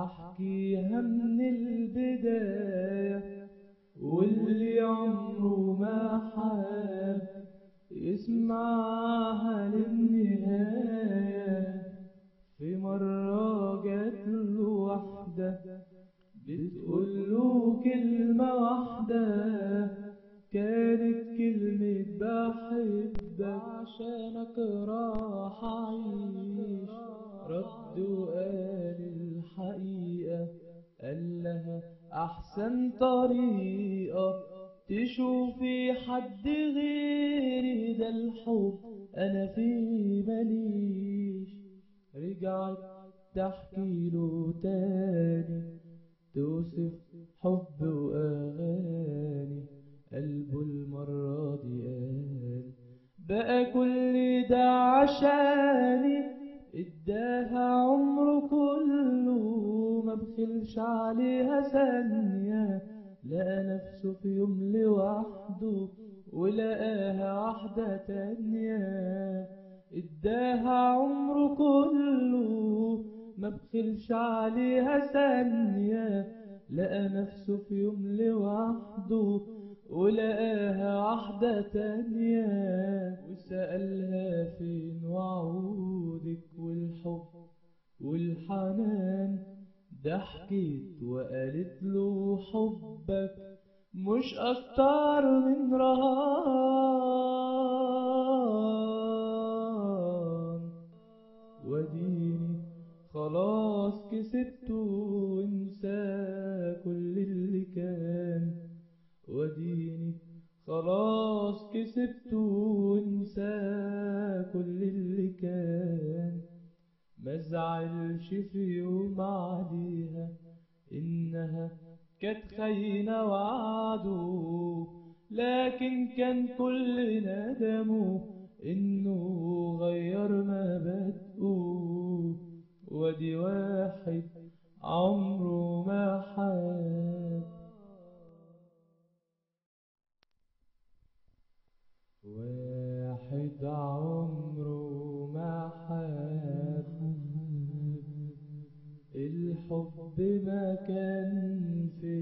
هحكيها من البداية، واللي عمره ما حاب يسمعها للنهاية. في مرة جات له واحدة بتقوله كلمة واحدة، كانت كلمة بحبك عشانك راح أعيش. رد وقال الحقيقة، قال لها أحسن طريقة تشوفي حد غيري، ده الحب أنا فيه مليش. رجعت تحكي له تاني، توصف حب وأغاني، قلبه المرة دي قال بقى كل ده عشاني. اداها عمره كله، ما بخلش عليها ثانية، لقى نفسه في يوم لوحده ولقاها واحدة تانية. اداها عمره كله، ما بخلش عليها ثانية، لقى نفسه في يوم لوحده ولقاها واحدة تانية. وسألها فين وعودك والحب والحنان، ضحكت وقالت له حبك مش أكتر من رهان. وديني خلاص كسبته وانسى كل اللي كان، وديني خلاص كسبته وانسى كل اللي كان. مزعلش في يوم عليها إنها كانت خاينة وعده، لكن كان كل ندمه إنه غير مبادئه. ودي واحد عمره ما حاب، واحد عمره ما حاب. الحب ما كان في